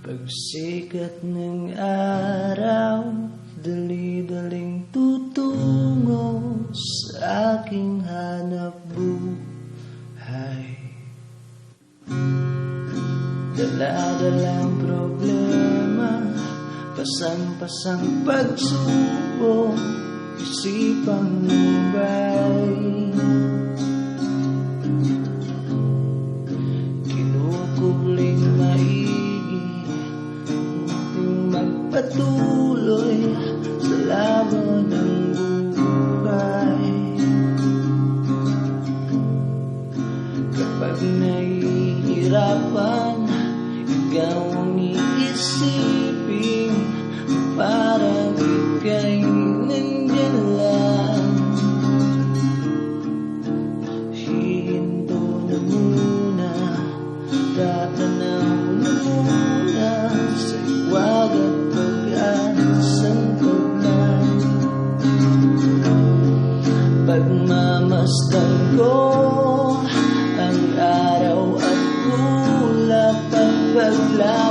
Pagsikat ng araw, dali-daling tutungo sa aking hanap buhay. Dala-dalang problema, pasang-pasang pagsubok, isipang lumay. Kinukuling maigi upang magpatuloy sa laban ng buhay. Kapag nahihirapan, ikaw ang iisipin, parang ika'y nandiyan lang. Hihinto na muna, tatanaw na muna sa iwag at pag-asang pagman. Pagmamasdan ko ang araw at ulap at pagla